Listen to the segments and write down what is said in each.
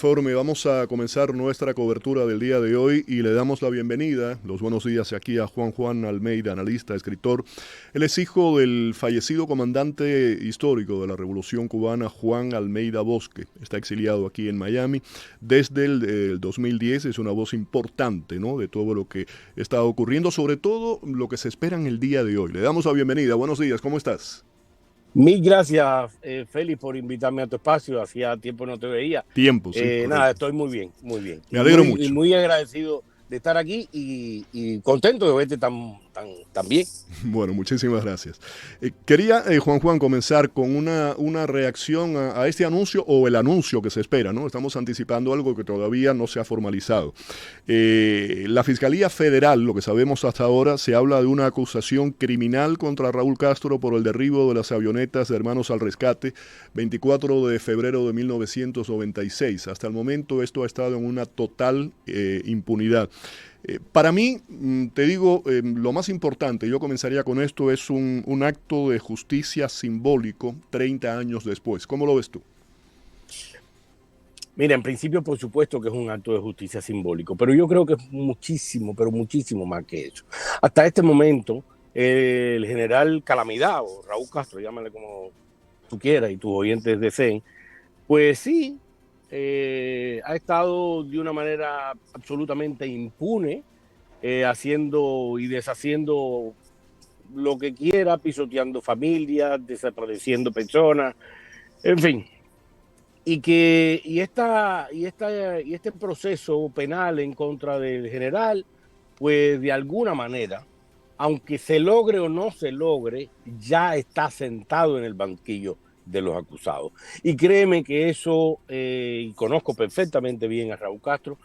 Informe, vamos a comenzar nuestra cobertura del día de hoy y le damos la bienvenida, los buenos días aquí a Juan Almeida, analista, escritor. Él es hijo del fallecido comandante histórico de la Revolución Cubana, Juan Almeida Bosque. Está exiliado aquí en Miami desde el 2010. Es una voz importante, ¿no?, de todo lo que está ocurriendo, sobre todo lo que se espera en el día de hoy. Le damos la bienvenida. Buenos días, ¿cómo estás? Mil gracias, Félix, por invitarme a tu espacio. Hacía tiempo no te veía. Tiempo, sí, Nada, correcto. estoy muy bien, muy bien. Me Y alegro muy, y mucho. muy agradecido de estar aquí y contento de verte tan bien. Bueno, muchísimas gracias. Quería, Juan, comenzar con una reacción a este anuncio o el anuncio que se espera, ¿no? Estamos anticipando algo que todavía no se ha formalizado. La Fiscalía Federal, lo que sabemos hasta ahora, se habla de una acusación criminal contra Raúl Castro por el derribo de las avionetas de Hermanos al Rescate, 24 de febrero de 1996. Hasta el momento esto ha estado en una total impunidad. Para mí, te digo, lo más importante, yo comenzaría con esto, es un acto de justicia simbólico 30 años después. ¿Cómo lo ves tú? Mira, en principio, por supuesto que es un acto de justicia simbólico, pero yo creo que es muchísimo, pero muchísimo más que eso. Hasta este momento, el general Calamidad, o Raúl Castro, llámale como tú quieras y tus oyentes deseen, pues sí, ha estado de una manera absolutamente impune, haciendo y deshaciendo lo que quiera, pisoteando familias, desapareciendo personas, en fin. Y este proceso penal en contra del general, pues de alguna manera, aunque se logre o no se logre, ya está sentado en el banquillo de los acusados. Y créeme que eso, y conozco perfectamente bien a Raúl Castro,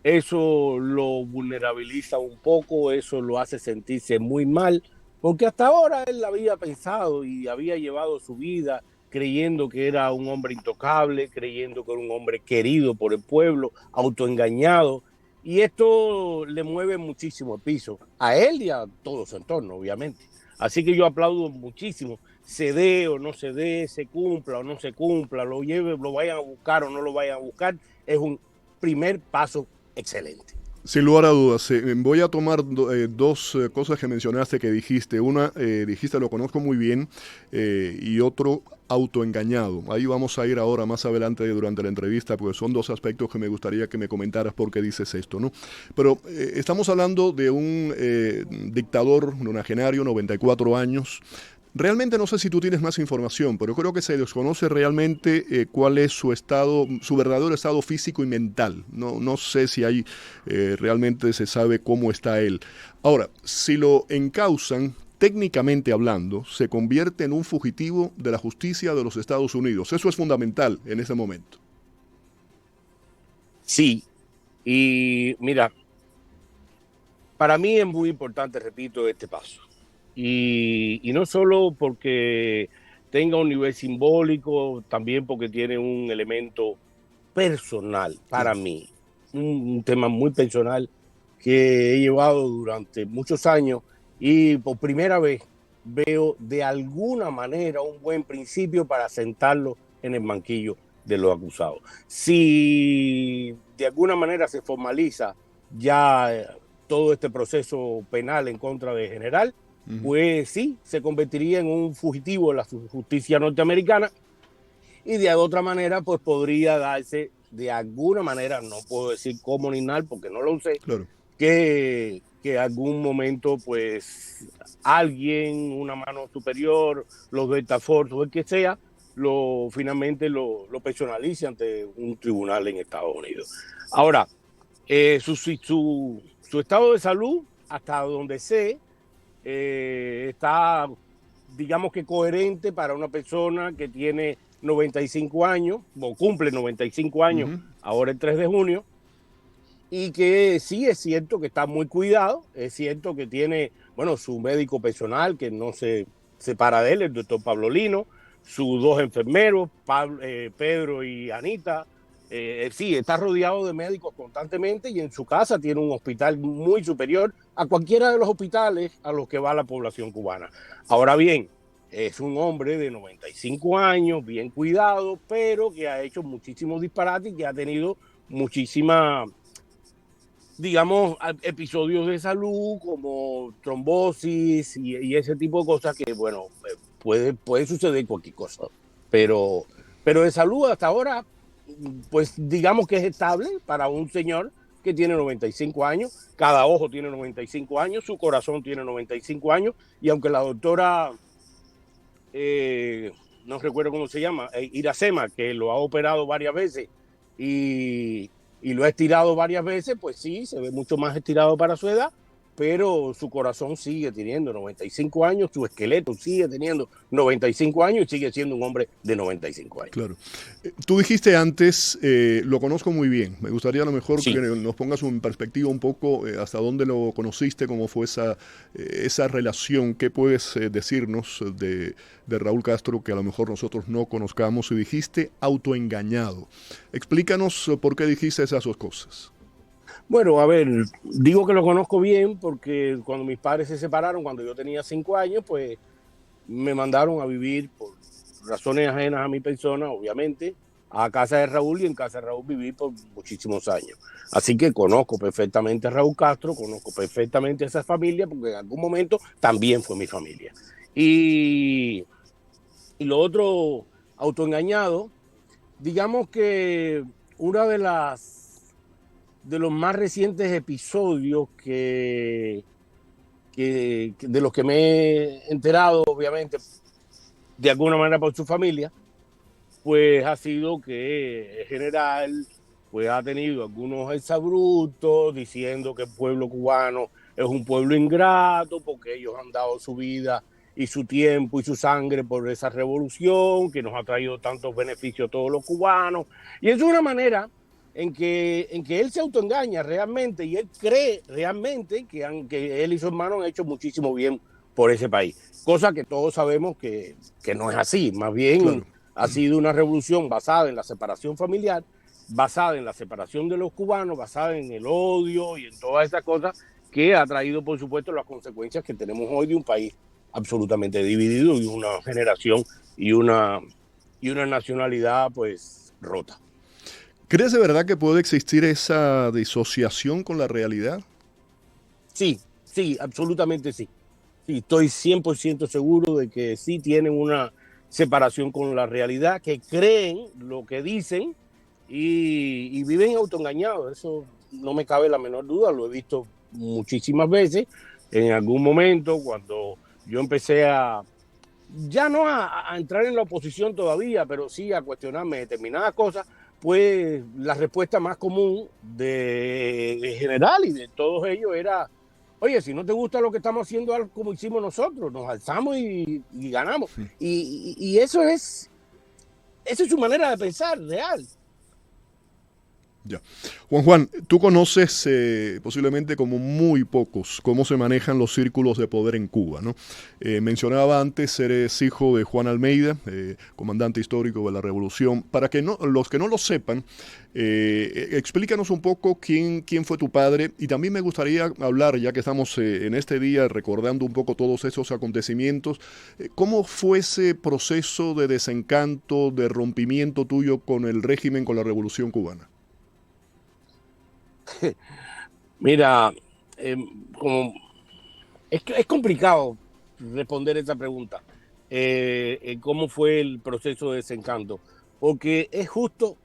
eso lo vulnerabiliza un poco, eso lo hace sentirse muy mal, porque hasta ahora él había pensado y había llevado su vida creyendo que era un hombre intocable, creyendo que era un hombre querido por el pueblo, autoengañado, y esto le mueve muchísimo el piso, a él y a todo su entorno, obviamente. Así que yo aplaudo muchísimo, se dé o no se dé, se cumpla o no se cumpla, lo lleve, lo vayan a buscar o no lo vayan a buscar, es un primer paso excelente. Sin lugar a dudas, voy a tomar dos cosas que mencionaste, que dijiste. Una, dijiste lo conozco muy bien, y otro, autoengañado. Ahí vamos a ir ahora más adelante durante la entrevista, porque son dos aspectos que me gustaría que me comentaras por qué dices esto, ¿no? Pero estamos hablando de un dictador nonagenario, 94 años. Realmente no sé si tú tienes más información, pero creo que se desconoce realmente cuál es su estado, su verdadero estado físico y mental. No sé si hay realmente se sabe cómo está él. Ahora, si lo encausan, técnicamente hablando, se convierte en un fugitivo de la justicia de los Estados Unidos. Eso es fundamental en ese momento. Sí, y mira, para mí es muy importante, repito, este paso. Y no solo porque tenga un nivel simbólico, también porque tiene un elemento personal para Claro. mí, un tema muy personal que he llevado durante muchos años y por primera vez veo de alguna manera un buen principio para sentarlo en el banquillo de los acusados. Si de alguna manera se formaliza ya todo este proceso penal en contra de General, Uh -huh. pues sí, se convertiría en un fugitivo de la justicia norteamericana y de otra manera pues podría darse de alguna manera, no puedo decir cómo ni nada porque no lo sé, Claro. que algún momento pues alguien, una mano superior, los Delta Force o el que sea, finalmente lo personalice ante un tribunal en Estados Unidos. Ahora, su estado de salud, hasta donde sé, está, digamos que coherente para una persona que tiene 95 años, o cumple 95 Uh años -huh. ahora el 3 de junio, y que sí es cierto que está muy cuidado, es cierto que tiene, bueno, su médico personal que no se separa de él, el doctor Pablo Lino, sus dos enfermeros, Pedro y Anita. Sí, está rodeado de médicos constantemente y en su casa tiene un hospital muy superior a cualquiera de los hospitales a los que va la población cubana. Ahora bien, es un hombre de 95 años, bien cuidado, pero que ha hecho muchísimos disparates y que ha tenido muchísima, digamos, episodios de salud como trombosis y ese tipo de cosas que, bueno, puede suceder cualquier cosa. Pero, pero de salud hasta ahora, pues digamos que es estable para un señor que tiene 95 años, cada ojo tiene 95 años, su corazón tiene 95 años, y aunque la doctora, no recuerdo cómo se llama, Iracema, que lo ha operado varias veces y lo ha estirado varias veces, pues sí, se ve mucho más estirado para su edad, pero su corazón sigue teniendo 95 años, su esqueleto sigue teniendo 95 años y sigue siendo un hombre de 95 años. Claro. Tú dijiste antes, lo conozco muy bien. Me gustaría a lo mejor Sí. que nos pongas en perspectiva un poco hasta dónde lo conociste, cómo fue esa relación. ¿Qué puedes decirnos de Raúl Castro que a lo mejor nosotros no conozcamos? Y dijiste autoengañado. Explícanos por qué dijiste esas dos cosas. Bueno, a ver, digo que lo conozco bien porque cuando mis padres se separaron, cuando yo tenía 5 años, pues me mandaron a vivir por razones ajenas a mi persona, obviamente, a casa de Raúl, y en casa de Raúl viví por muchísimos años. Así que conozco perfectamente a Raúl Castro, conozco perfectamente a esa familia, porque en algún momento también fue mi familia. Y, y lo otro, autoengañado, digamos que una de los más recientes episodios que de los que me he enterado, obviamente, de alguna manera por su familia, pues ha sido que el general pues ha tenido algunos exabruptos diciendo que el pueblo cubano es un pueblo ingrato porque ellos han dado su vida y su tiempo y su sangre por esa revolución que nos ha traído tantos beneficios a todos los cubanos. Y es una manera en que él se autoengaña realmente y él cree realmente que él y su hermano han hecho muchísimo bien por ese país. Cosa que todos sabemos que no es así. Más bien Claro. ha sido una revolución basada en la separación familiar, basada en la separación de los cubanos, basada en el odio y en todas esas cosas que ha traído, por supuesto, las consecuencias que tenemos hoy de un país absolutamente dividido y una generación y una nacionalidad pues rota. ¿Crees de verdad que puede existir esa disociación con la realidad? Sí, sí, absolutamente sí. Sí, estoy 100% seguro de que sí tienen una separación con la realidad, que creen lo que dicen y viven autoengañados. Eso no me cabe la menor duda, lo he visto muchísimas veces. En algún momento, cuando yo empecé ya no a entrar en la oposición todavía, pero sí a cuestionarme determinadas cosas, pues la respuesta más común de general y de todos ellos era: oye, si no te gusta lo que estamos haciendo, algo como hicimos nosotros, nos alzamos y ganamos. Y eso es su manera de pensar, real. Ya. Juan, tú conoces posiblemente como muy pocos cómo se manejan los círculos de poder en Cuba, ¿no? Mencionaba antes, eres hijo de Juan Almeida, comandante histórico de la Revolución. Para que los que no lo sepan, explícanos un poco quién fue tu padre, y también me gustaría hablar, ya que estamos en este día recordando un poco todos esos acontecimientos, cómo fue ese proceso de desencanto, de rompimiento tuyo con el régimen, con la Revolución cubana. Mira, eh, como es complicado responder esa pregunta. ¿Cómo fue el proceso de desencanto? Porque es justo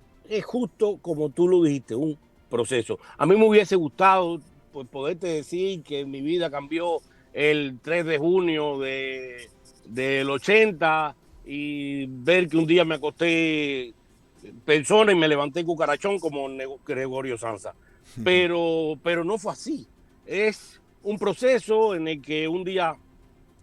como tú lo dijiste, un proceso. A mí me hubiese gustado pues, poderte decir que mi vida cambió el 3 de junio del 80 y ver que un día me acosté persona y me levanté cucarachón como Gregorio Sanza. Pero no fue así. Es un proceso en el que un día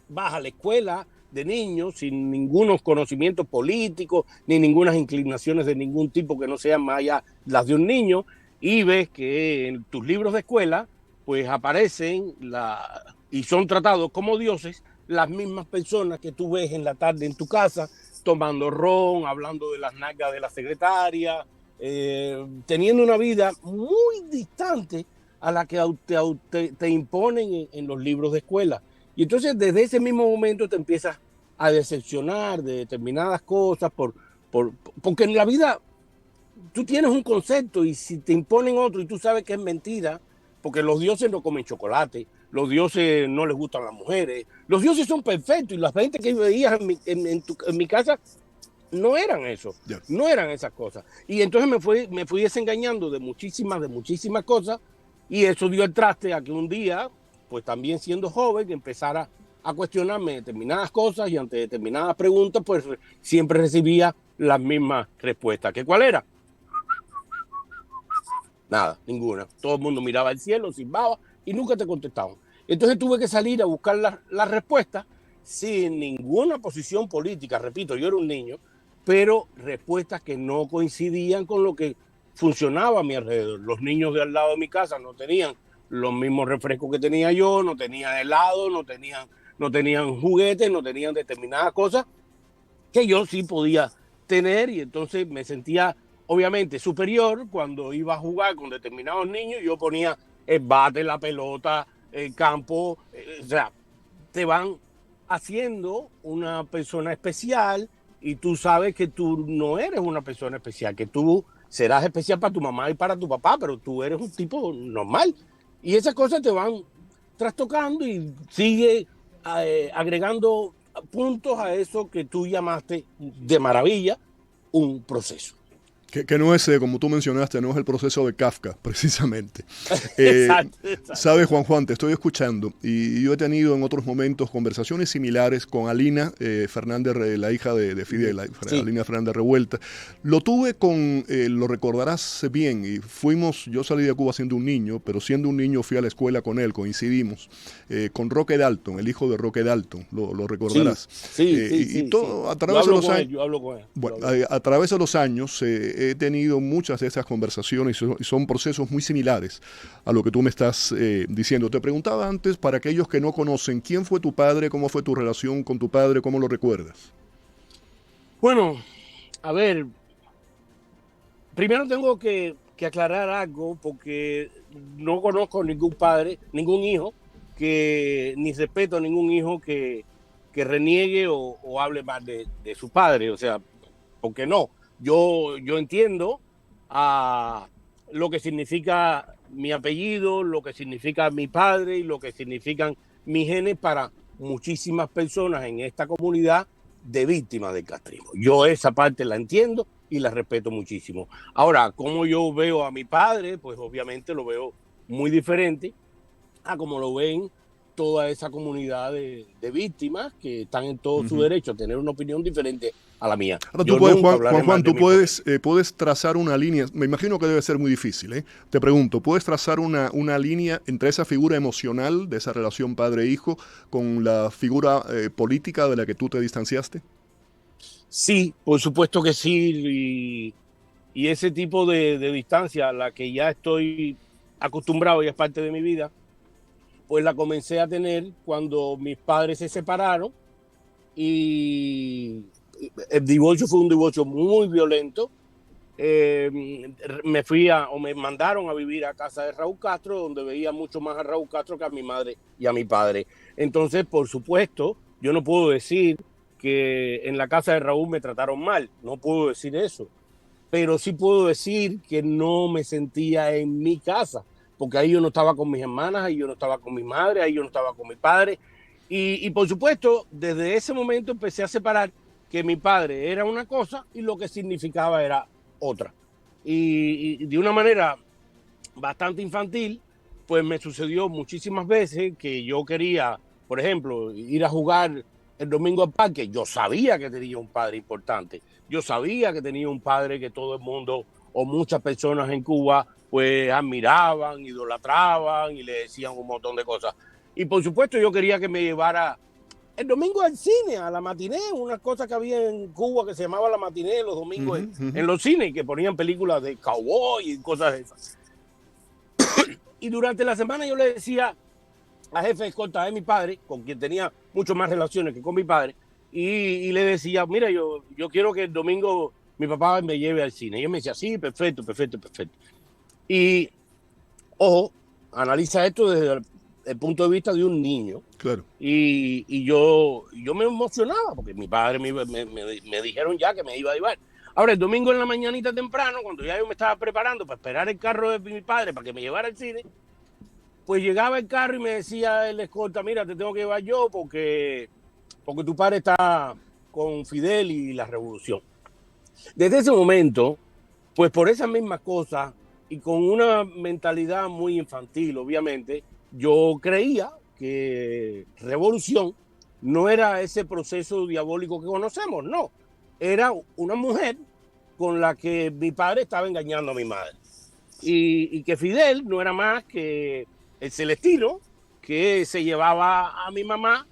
vas a la escuela de niños sin ningunos conocimientos políticos ni ninguna inclinaciones de ningún tipo que no sean más allá las de un niño, y ves que en tus libros de escuela pues aparecen y son tratados como dioses las mismas personas que tú ves en la tarde en tu casa tomando ron, hablando de las nalgas de la secretaria, teniendo una vida muy distante a la que te imponen en los libros de escuela. Y entonces desde ese mismo momento te empiezas a decepcionar de determinadas cosas porque en la vida tú tienes un concepto y si te imponen otro y tú sabes que es mentira, porque los dioses no comen chocolate, los dioses no les gustan las mujeres, los dioses son perfectos y las gente que veías en mi casa no eran eso, Ya. no eran esas cosas. Y entonces me fui desengañando de muchísimas cosas y eso dio el traste a que un día, pues también siendo joven, empezara a cuestionarme determinadas cosas y ante determinadas preguntas, pues siempre recibía las mismas respuestas. ¿Qué cuál era? Nada, ninguna. Todo el mundo miraba al cielo, silbaba y nunca te contestaban. Entonces tuve que salir a buscar las respuestas sin ninguna posición política. Repito, yo era un niño, pero respuestas que no coincidían con lo que funcionaba a mi alrededor. Los niños de al lado de mi casa no tenían los mismos refrescos que tenía yo, no tenían helado, no tenían juguetes, no tenían determinadas cosas que yo sí podía tener y entonces me sentía obviamente superior cuando iba a jugar con determinados niños. Yo ponía el bate, la pelota, el campo, o sea, te van haciendo una persona especial y tú sabes que tú no eres una persona especial, que tú serás especial para tu mamá y para tu papá, pero tú eres un tipo normal. Y esas cosas te van trastocando y sigue agregando puntos a eso que tú llamaste de maravilla un proceso. Que no es, como tú mencionaste, no es el proceso de Kafka, precisamente. Exacto. Sabes, Juan, te estoy escuchando y yo he tenido en otros momentos conversaciones similares con Alina Fernández, la hija de Fidel, sí. Alina Fernández Revuelta. Lo tuve con, lo recordarás bien, y yo salí de Cuba siendo un niño, pero siendo un niño fui a la escuela con él, coincidimos, con Roque Dalton, el hijo de Roque Dalton, lo recordarás. Sí, y todo, a través de los años, yo hablo con él. Bueno, a través de los años he tenido muchas de esas conversaciones y son procesos muy similares a lo que tú me estás diciendo. Te preguntaba antes, para aquellos que no conocen, ¿quién fue tu padre? ¿Cómo fue tu relación con tu padre? ¿Cómo lo recuerdas? Bueno, a ver, primero tengo que aclarar algo porque no conozco ningún padre, ningún hijo, ni respeto a ningún hijo que reniegue o hable mal de su padre. O sea, porque no. Yo entiendo lo que significa mi apellido, lo que significa mi padre y lo que significan mis genes para muchísimas personas en esta comunidad de víctimas del castrismo. Yo esa parte la entiendo y la respeto muchísimo. Ahora, ¿cómo yo veo a mi padre? Pues obviamente lo veo muy diferente a como lo ven toda esa comunidad de víctimas que están en todo su derecho a tener una opinión diferente a la mía. Ahora tú puedes, Juan, tú puedes trazar una línea, me imagino que debe ser muy difícil, ¿eh? Te pregunto, ¿puedes trazar una línea entre esa figura emocional de esa relación padre-hijo con la figura política de la que tú te distanciaste? Sí, por supuesto que sí, y ese tipo de distancia a la que ya estoy acostumbrado y es parte de mi vida, pues la comencé a tener cuando mis padres se separaron y el divorcio fue un divorcio muy violento. Me mandaron a vivir a casa de Raúl Castro, donde veía mucho más a Raúl Castro que a mi madre y a mi padre. Entonces, por supuesto, yo no puedo decir que en la casa de Raúl me trataron mal, no puedo decir eso, pero sí puedo decir que no me sentía en mi casa, porque ahí yo no estaba con mis hermanas, ahí yo no estaba con mi madre, ahí yo no estaba con mi padre. Y por supuesto, desde ese momento empecé a separar que mi padre era una cosa y lo que significaba era otra. Y de una manera bastante infantil, pues me sucedió muchísimas veces que yo quería, por ejemplo, ir a jugar el domingo al parque. Yo sabía que tenía un padre importante. Yo sabía que tenía un padre que todo el mundo o muchas personas en Cuba pues admiraban, idolatraban y le decían un montón de cosas. Y por supuesto yo quería que me llevara el domingo al cine, a la matiné, unas cosas que había en Cuba que se llamaba la matiné los domingos en los cines, que ponían películas de cowboy y cosas de esas. Y durante la semana yo le decía a jefe de escolta de mi padre, con quien tenía mucho más relaciones que con mi padre, y le decía, mira, yo quiero que el domingo mi papá me lleve al cine. Y él me decía, sí, perfecto. Y, ojo, analiza esto desde el punto de vista de un niño. Claro. Y yo me emocionaba porque mi padre me dijeron ya que me iba a llevar. Ahora, el domingo en la mañanita temprano, cuando ya yo me estaba preparando para esperar el carro de mi padre para que me llevara al cine, pues llegaba el carro y me decía el escolta, mira, te tengo que llevar yo porque tu padre está con Fidel y la revolución. Desde ese momento, pues por esas mismas cosas y con una mentalidad muy infantil, obviamente, yo creía que revolución no era ese proceso diabólico que conocemos, no. Era una mujer con la que mi padre estaba engañando a mi madre. Y que Fidel no era más que el Celestino que se llevaba a mi mamá,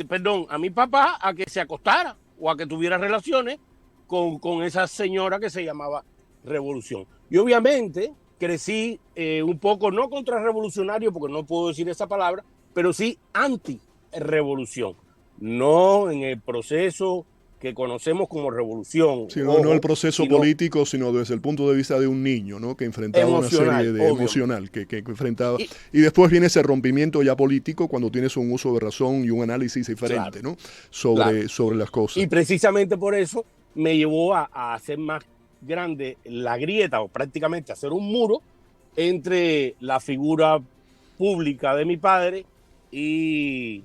perdón, a mi papá a que se acostara o a que tuviera relaciones con esa señora que se llamaba Revolución. Y obviamente crecí un poco, no contrarrevolucionario, porque no puedo decir esa palabra, pero sí anti-revolución. No en el proceso que conocemos como revolución, Sí, no, no el ojo, proceso sino político, sino desde el punto de vista de un niño, ¿no? Que enfrentaba una serie emocional, de obvio. emocional que enfrentaba. Y, Y después viene ese rompimiento ya político cuando tienes un uso de razón y un análisis diferente, claro, ¿no? claro. Sobre las cosas. Y precisamente por eso me llevó a hacer más grande la grieta o prácticamente hacer un muro entre la figura pública de mi padre y,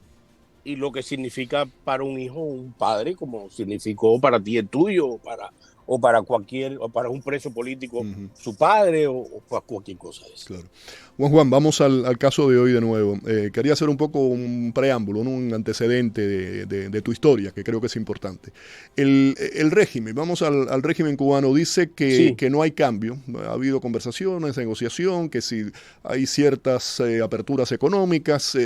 y lo que significa para un hijo un padre, como significó para ti el tuyo, o para cualquier, o para un preso político su padre, o para cualquier cosa de eso. Claro. Juan, vamos al caso de hoy de nuevo. Quería hacer un poco un preámbulo, ¿no? Un antecedente de tu historia, que creo que es importante. El régimen, vamos al régimen cubano, dice Sí, que no hay cambio. Ha habido conversaciones, negociación, que si hay ciertas aperturas económicas.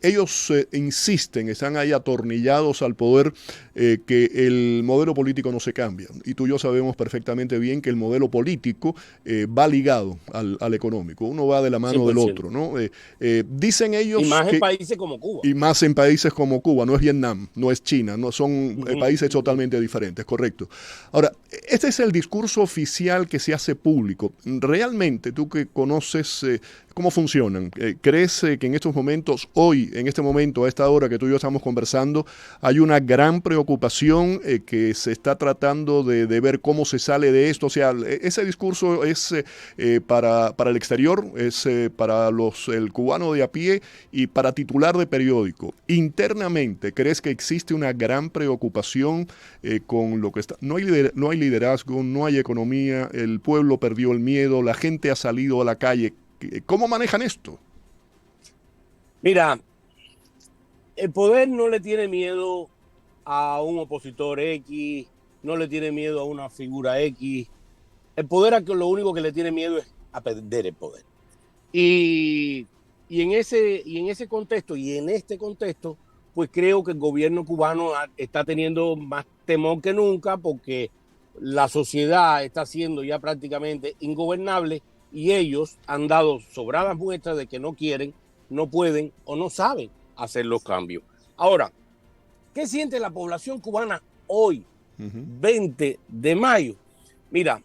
Ellos insisten, están ahí atornillados al poder, que el modelo político no se cambia. Y tú y yo sabemos perfectamente bien que el modelo político va ligado al económico. Uno va de la mano del 100%. otro, ¿no? Dicen Y ellos más en que, países como Cuba. y más en países como Cuba, no es Vietnam, no es China, no son Uh-huh, países uh-huh. totalmente diferentes, correcto. Ahora, este es el discurso oficial que se hace público. Realmente, tú que conoces cómo funcionan, ¿crees que en estos momentos, hoy, en este momento, a esta hora que tú y yo estamos conversando, hay una gran preocupación que se está tratando de ver cómo se sale de esto? O sea, ese discurso es para el exterior, es para el cubano de a pie y para titular de periódico. Internamente, ¿crees que existe una gran preocupación con lo que está? No hay liderazgo, no hay economía, el pueblo perdió el miedo, la gente ha salido a la calle. ¿Cómo manejan esto? Mira, el poder no le tiene miedo a un opositor X, no le tiene miedo a una figura X. El poder a que lo único que le tiene miedo es a perder el poder. Y, y en ese contexto y en este contexto, pues creo que el gobierno cubano está teniendo más temor que nunca porque la sociedad está siendo ya prácticamente ingobernable y ellos han dado sobradas muestras de que no quieren, no pueden o no saben hacer los cambios. Ahora, ¿qué siente la población cubana hoy, 20 de mayo? Mira,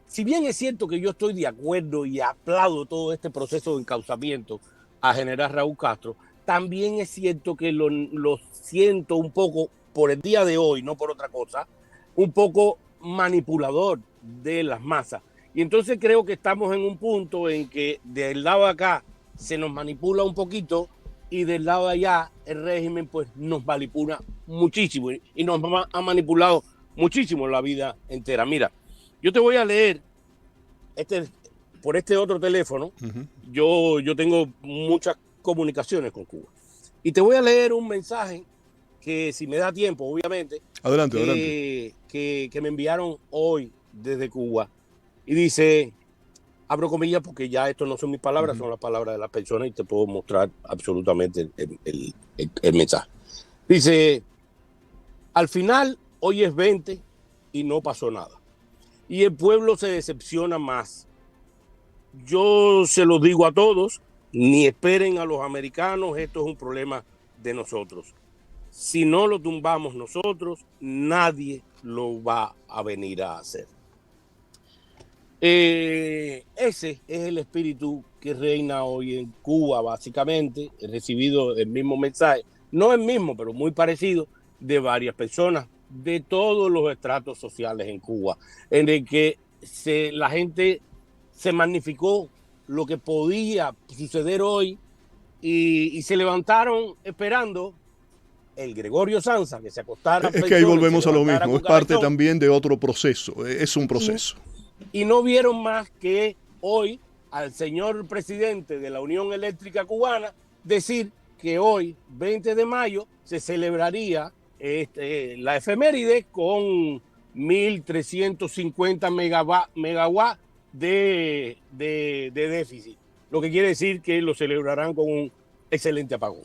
si bien es cierto que yo estoy de acuerdo y aplaudo todo este proceso de encauzamiento a general Raúl Castro, también es cierto que lo siento un poco por el día de hoy, no por otra cosa, un poco manipulador de las masas. Y entonces creo que estamos en un punto en que del lado de acá se nos manipula un poquito y del lado de allá el régimen pues nos manipula muchísimo y nos ha manipulado muchísimo la vida entera. Mira, yo te voy a leer por este otro teléfono. Yo tengo muchas comunicaciones con Cuba. Y te voy a leer un mensaje que, si me da tiempo, obviamente, Adelante, adelante. que me enviaron hoy desde Cuba. Y dice, abro comillas porque ya esto no son mis palabras, son las palabras de las personas y te puedo mostrar absolutamente el mensaje. Dice, al final, hoy es 20 y no pasó nada. Y el pueblo se decepciona más. Yo se lo digo a todos, ni esperen a los americanos, esto es un problema de nosotros. Si no lo tumbamos nosotros, nadie lo va a venir a hacer. Ese es el espíritu que reina hoy en Cuba, básicamente. He recibido el mismo mensaje, no el mismo, pero muy parecido, de varias personas de todos los estratos sociales en Cuba, en el que la gente se magnificó lo que podía suceder hoy y se levantaron esperando el Gregorio Samsa, que se acostara Es que ahí volvemos a lo levantara mismo, es parte cucarachón, también de otro proceso, es un y, proceso. y no vieron más que hoy al señor presidente de la Unión Eléctrica Cubana decir que hoy, 20 de mayo, se celebraría la efeméride con 1.350 megawatts de déficit, lo que quiere decir que lo celebrarán con un excelente apagón.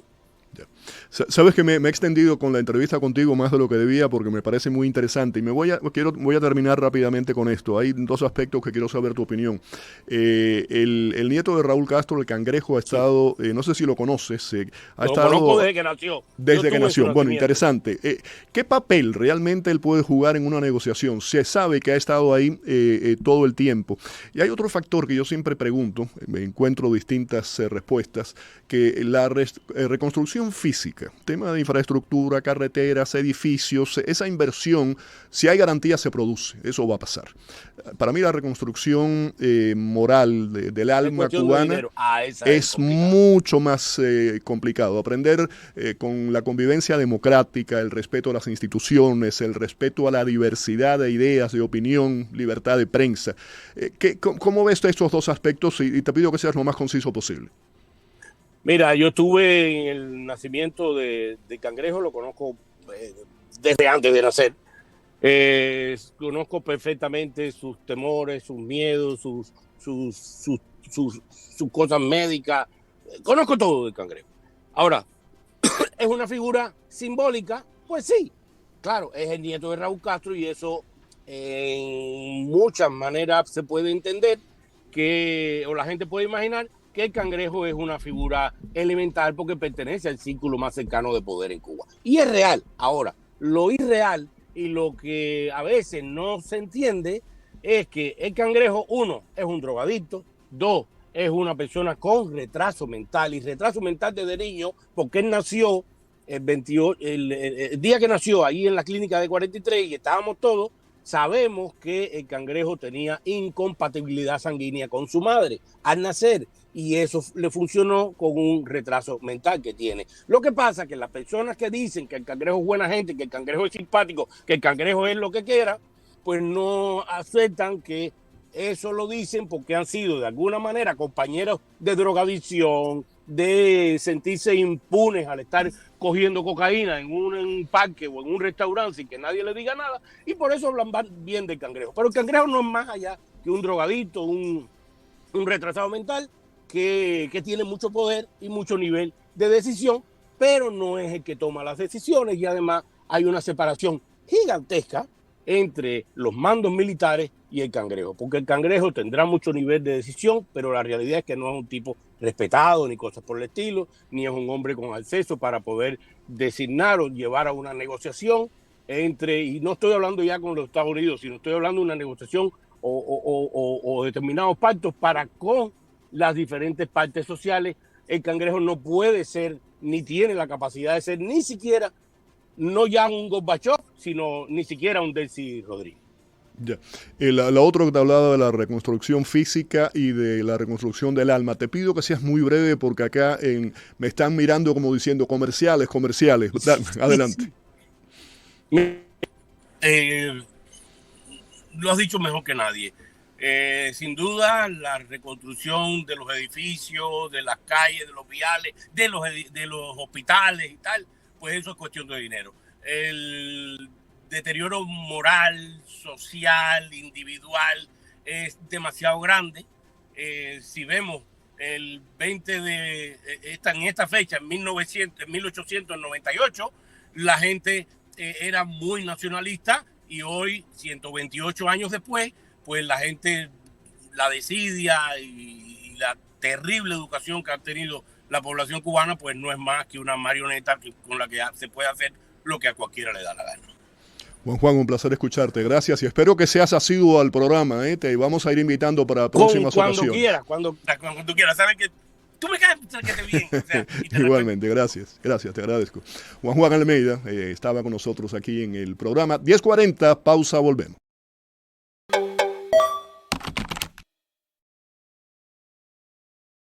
Ya. Sabes que me he extendido con la entrevista contigo más de lo que debía porque me parece muy interesante y voy a terminar rápidamente con esto. Hay dos aspectos que quiero saber tu opinión. El nieto de Raúl Castro, el Cangrejo, ha estado, no sé si lo conoces, ha Lo conozco estado desde que nació. desde que nació. Bueno, interesante. ¿Qué papel realmente él puede jugar en una negociación? Se sabe que ha estado ahí todo el tiempo. Y hay otro factor que yo siempre pregunto, me encuentro distintas respuestas, que la reconstrucción física, tema de infraestructura, carreteras, edificios, esa inversión, si hay garantía se produce, eso va a pasar. Para mí la reconstrucción moral del alma cubana es mucho más complicado. Aprender con la convivencia democrática, el respeto a las instituciones, el respeto a la diversidad de ideas, de opinión, libertad de prensa. ¿Cómo ves estos dos aspectos? Y te pido que seas lo más conciso posible. Mira, yo estuve en el nacimiento de Cangrejo, lo conozco desde antes de nacer. Conozco perfectamente sus temores, sus miedos, sus cosas médicas. Conozco todo de Cangrejo. Ahora, ¿es una figura simbólica? Pues sí, claro, es el nieto de Raúl Castro y eso en muchas maneras se puede entender o la gente puede imaginar que el Cangrejo es una figura elemental porque pertenece al círculo más cercano de poder en Cuba. Y es real. Ahora, lo irreal y lo que a veces no se entiende es que el Cangrejo, uno, es un drogadicto, dos, es una persona con retraso mental, y retraso mental desde niño, porque él nació el día que nació ahí en la clínica de 43 y estábamos todos, sabemos que el Cangrejo tenía incompatibilidad sanguínea con su madre al nacer y eso le funcionó con un retraso mental que tiene. Lo que pasa es que las personas que dicen que el Cangrejo es buena gente, que el Cangrejo es simpático, que el Cangrejo es lo que quiera, pues no aceptan que eso lo dicen porque han sido de alguna manera compañeros de drogadicción, de sentirse impunes al estar cogiendo cocaína en un parque o en un restaurante sin que nadie le diga nada, y por eso hablan bien del Cangrejo. Pero el Cangrejo no es más allá que un drogadito, un retrasado mental que tiene mucho poder y mucho nivel de decisión, pero no es el que toma las decisiones, y además hay una separación gigantesca entre los mandos militares y el Cangrejo, porque el Cangrejo tendrá mucho nivel de decisión, pero la realidad es que no es un tipo respetado ni cosas por el estilo, ni es un hombre con acceso para poder designar o llevar a una negociación y no estoy hablando ya con los Estados Unidos, sino estoy hablando de una negociación o determinados pactos para con las diferentes partes sociales. El Cangrejo no puede ser, ni tiene la capacidad de ser, ni siquiera, no ya un Gorbachev, sino ni siquiera un Delcy Rodríguez. Ya. La otra que te hablaba de la reconstrucción física y de la reconstrucción del alma. Te pido que seas muy breve porque acá me están mirando como diciendo comerciales. Adelante. Lo has dicho mejor que nadie. Sin duda, la reconstrucción de los edificios, de las calles, de los viales, de los hospitales y tal, pues eso es cuestión de dinero. El deterioro moral, social, individual es demasiado grande. Si vemos el 20 de en esta fecha, en 1898, la gente era muy nacionalista, y hoy, 128 años después, pues la gente, la desidia y la terrible educación que ha tenido la población cubana, pues no es más que una marioneta con la que se puede hacer lo que a cualquiera le da la gana. Juan, un placer escucharte. Gracias y espero que seas asiduo al programa. Te vamos a ir invitando para próximas ocasiones. Cuando tú quieras. Sabes que tú me caes bien. O sea, igualmente, gracias, te agradezco. Juan Almeida estaba con nosotros aquí en el programa 10:40, pausa, volvemos.